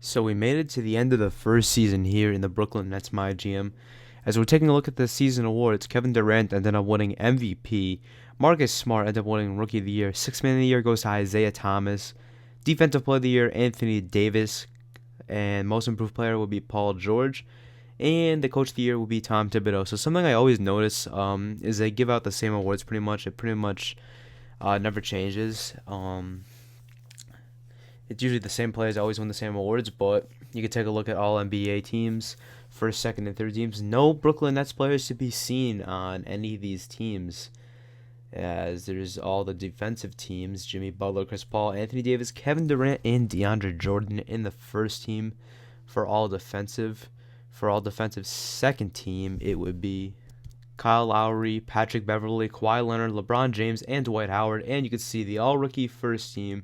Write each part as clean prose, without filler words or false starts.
So we made it to the end of the first season here in the Brooklyn Nets My GM. As we're taking a look at the season awards, Kevin Durant ended up winning MVP. Marcus Smart ended up winning Rookie of the Year. Sixth Man of the Year goes to Isaiah Thomas. Defensive Player of the Year, Anthony Davis. And Most Improved Player will be Paul George. And the Coach of the Year will be Tom Thibodeau. So something I always notice is they give out the same awards pretty much. It pretty much never changes. It's usually the same players always win the same awards, but you can take a look at all NBA teams, first, second, and third teams. No Brooklyn Nets players to be seen on any of these teams, as there's all the defensive teams: Jimmy Butler, Chris Paul, Anthony Davis, Kevin Durant, and DeAndre Jordan in the first team. For all defensive second team, it would be Kyle Lowry, Patrick Beverley, Kawhi Leonard, LeBron James, and Dwight Howard. And you can see the all-rookie first team,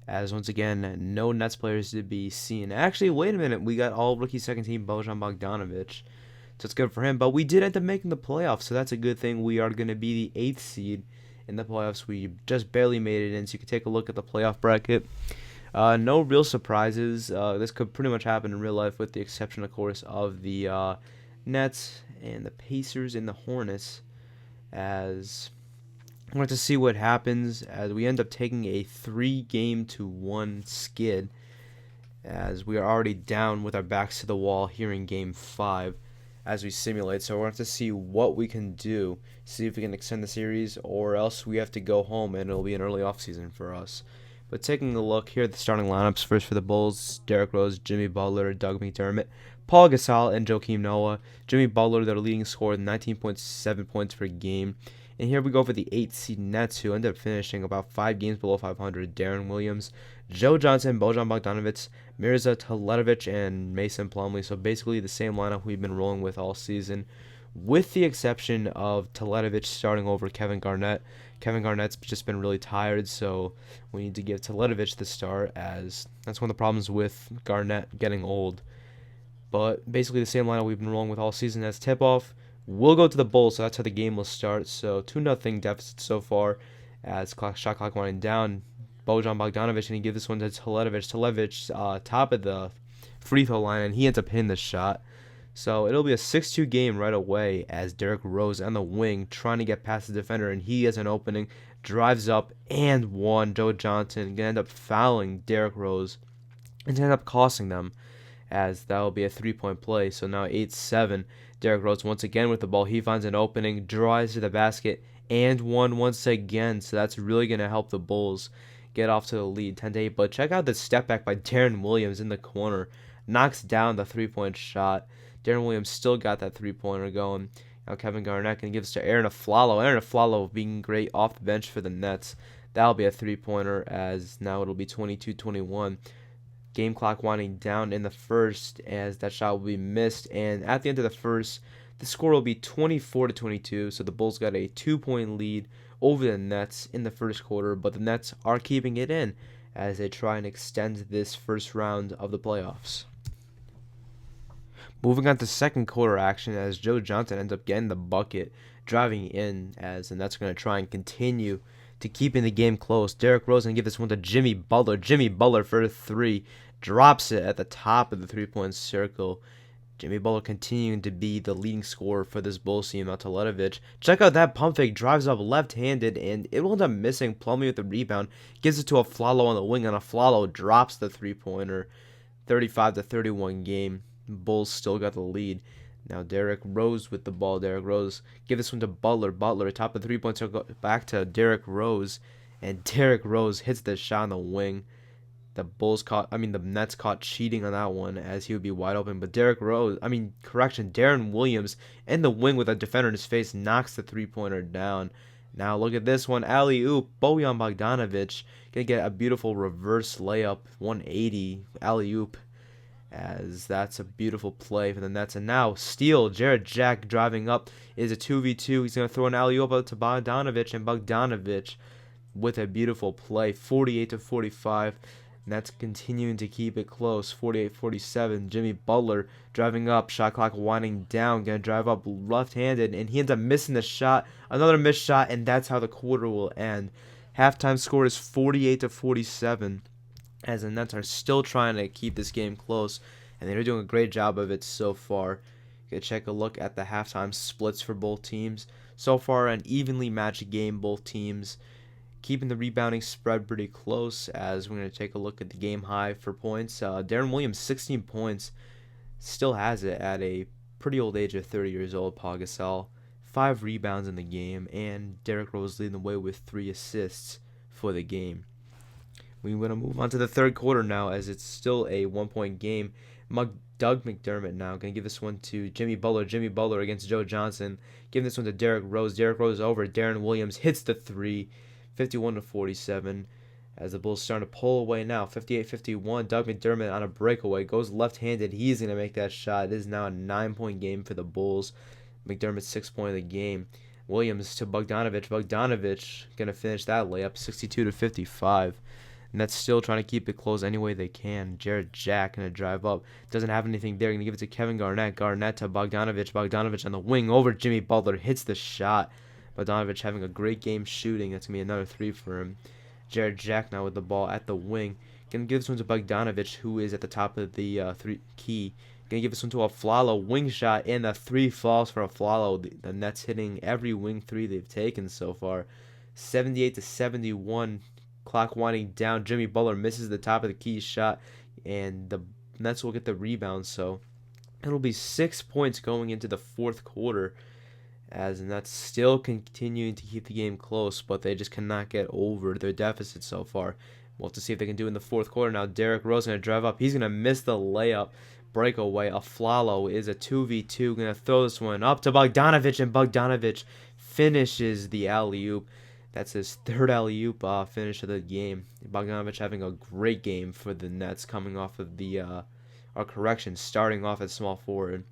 as once again, no Nets players to be seen. Actually, wait a minute. We got all rookie second team Bojan Bogdanovic. So it's good for him. But we did end up making the playoffs, so that's a good thing. We are going to be the 8th seed in the playoffs. We just barely made it in, so you can take a look at the playoff bracket. No real surprises. This could pretty much happen in real life, with the exception, of course, of the Nets and the Pacers and the Hornets, as I want to see what happens as we end up taking a 3-1 skid, as we are already down with our backs to the wall here in Game 5 as we simulate. So we're going to have to see what we can do, see if we can extend the series, or else we have to go home and it'll be an early offseason for us. But taking a look here at the starting lineups, first for the Bulls, Derrick Rose, Jimmy Butler, Doug McDermott, Paul Gasol, and Joakim Noah. Jimmy Butler, their leading scorer, with 19.7 points per game. And here we go for the 8th seed Nets, who ended up finishing about 5 games below 500. Darren Williams, Joe Johnson, Bojan Bogdanovic, Mirza Teletovic, and Mason Plumlee. So basically the same lineup we've been rolling with all season, with the exception of Teletovic starting over Kevin Garnett. Kevin Garnett's just been really tired, so we need to give Teletovic the start, as that's one of the problems with Garnett getting old. But basically the same lineup we've been rolling with all season. As tip-off, we'll go to the Bulls, so that's how the game will start. So 2-0 deficit so far, as shot clock winding down. Bojan Bogdanovic, and he gives this one to Teletovic. Teletovic, top of the free throw line, and he ends up hitting the shot. So it'll be a 6-2 game right away, as Derrick Rose on the wing trying to get past the defender, and he has an opening, drives up and one. Joe Johnson going to end up fouling Derrick Rose and end up costing them, as that will be a 3-point play. So now 8-7. Derrick Rose once again with the ball. He finds an opening, drives to the basket, and one once again. So that's really going to help the Bulls get off to the lead 10-8. But check out the step back by Darren Williams in the corner. Knocks down the 3-point shot. Darren Williams still got that 3-pointer going. Now Kevin Garnett can give it to Aaron Aflalo. Aaron Aflalo being great off the bench for the Nets. That'll be a 3-pointer, as now it'll be 22-21. Game clock winding down in the first, as that shot will be missed. And at the end of the first, the score will be 24-22. So the Bulls got a 2-point lead over the Nets in the first quarter. But the Nets are keeping it in as they try and extend this first round of the playoffs. Moving on to second quarter action, as Joe Johnson ends up getting the bucket, driving in, as the Nets are going to try and continue to keeping the game close. Derrick Rose going to give this one to Jimmy Butler. Jimmy Butler for a 3. Drops it at the top of the 3-point circle. Jimmy Butler continuing to be the leading scorer for this Bulls team. Now Teletovic. Check out that pump fake. Drives up left-handed, and it will end up missing. Plumlee with the rebound. Gives it to Aflalo on the wing, and Aflalo drops the 3-pointer. 35-31 game. Bulls still got the lead. Now Derrick Rose with the ball. Derrick Rose give this one to Butler. Butler top of the 3-point circle, back to Derrick Rose, and Derrick Rose hits the shot on the wing. The Nets caught cheating on that one, as he would be wide open. But Darren Williams in the wing with a defender in his face knocks the 3-pointer down. Now look at this one, alley-oop. Bojan Bogdanovic gonna get a beautiful reverse layup, 180 alley-oop, as that's a beautiful play for the Nets. And now steal, Jarrett Jack driving up, is a 2v2. He's going to throw an alley-oop out to Bogdanovic, and Bogdanovic with a beautiful play, 48-45. Nets continuing to keep it close, 48-47. Jimmy Butler driving up, shot clock winding down, going to drive up left-handed, and he ends up missing the shot. Another missed shot, and that's how the quarter will end. Halftime score is 48-47. as the Nets are still trying to keep this game close, and they're doing a great job of it so far. You can check a look at the halftime splits for both teams. So far, an evenly matched game, both teams keeping the rebounding spread pretty close, as we're going to take a look at the game high for points. Deron Williams, 16 points, still has it at a pretty old age of 30 years old. Pau Gasol, 5 rebounds in the game, and Derrick Rose leading the way with 3 assists for the game. We're going to move on to the third quarter now, as it's still a 1-point game. Doug McDermott now going to give this one to Jimmy Butler. Jimmy Butler against Joe Johnson, giving this one to Derrick Rose. Derrick Rose over. Deron Williams hits the 3, 51-47. As the Bulls starting to pull away now, 58-51. Doug McDermott on a breakaway goes left-handed. He's going to make that shot. It is now a 9-point game for the Bulls. McDermott's 6th point of the game. Williams to Bogdanovic. Bogdanovic going to finish that layup, 62-55. And that's still trying to keep it close any way they can. Jarrett Jack going to drive up. Doesn't have anything there. Going to give it to Kevin Garnett. Garnett to Bogdanovic. Bogdanovic on the wing over Jimmy Butler. Hits the shot. Bogdanovic having a great game shooting. That's going to be another 3 for him. Jarrett Jack now with the ball at the wing. Going to give this one to Bogdanovic, who is at the top of the 3 key. Going to give this one to Afflalo. Wing shot, and the 3 falls for Afflalo. The Nets hitting every wing 3 they've taken so far. 78-71. Clock winding down. Jimmy Butler misses the top of the key shot, and the Nets will get the rebound. So it'll be 6 points going into the fourth quarter, as the Nets still continuing to keep the game close, but they just cannot get over their deficit so far. We'll have to see if they can do it in the fourth quarter. Now Derrick Rose going to drive up. He's going to miss the layup. Breakaway. Afflalo is a 2v2. Going to throw this one up to Bogdanovic, and Bogdanovic finishes the alley-oop. That's his 3rd alley-oop finish of the game. Bogdanovic having a great game for the Nets, coming off of the starting off at small forward.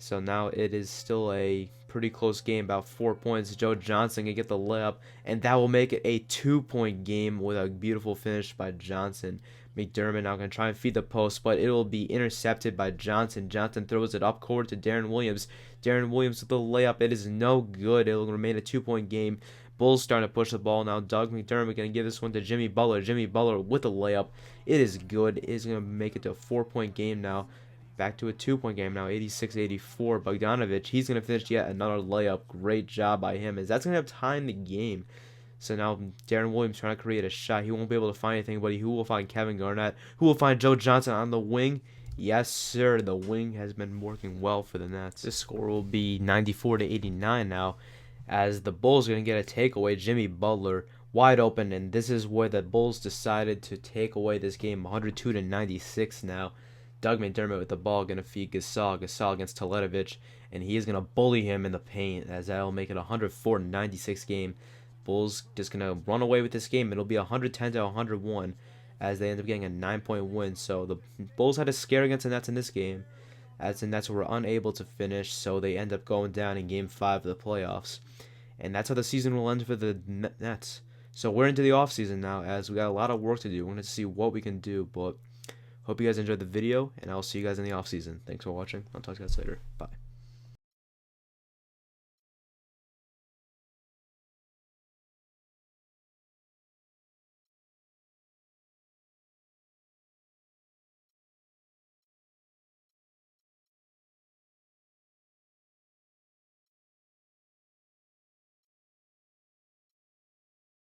So now it is still a pretty close game, about 4 points. Joe Johnson can get the layup, and that will make it a 2-point game with a beautiful finish by Johnson. McDermott now going to try and feed the post, but it will be intercepted by Johnson. Johnson throws it up court to Deron Williams. Deron Williams with the layup. It is no good. It will remain a 2-point game. Bulls starting to push the ball now. Doug McDermott going to give this one to Jimmy Butler. Jimmy Butler with a layup. It is good. It is going to make it to a 4-point game now. Back to a 2-point game now, 86-84. Bogdanovic, he's going to finish yet another layup. Great job by him, as that's going to have time the game. So now Deron Williams trying to create a shot. He won't be able to find anything, but who will find Kevin Garnett? Who will find Joe Johnson on the wing? Yes, sir. The wing has been working well for the Nets. This score will be 94-89 now, as the Bulls are going to get a takeaway. Jimmy Butler wide open, and this is where the Bulls decided to take away this game, 102-96 now. Doug McDermott with the ball, going to feed Gasol. Gasol against Teletovic, and he is going to bully him in the paint, as that will make it a 104-96 game. Bulls just going to run away with this game. It'll be 110-101, as they end up getting a 9-point win. So the Bulls had a scare against the Nets in this game, as the Nets were unable to finish, so they end up going down in Game 5 of the playoffs. And that's how the season will end for the Nets. So we're into the offseason now, as we got a lot of work to do. We're going to see what we can do, but hope you guys enjoyed the video, and I'll see you guys in the offseason. Thanks for watching. I'll talk to you guys later. Bye.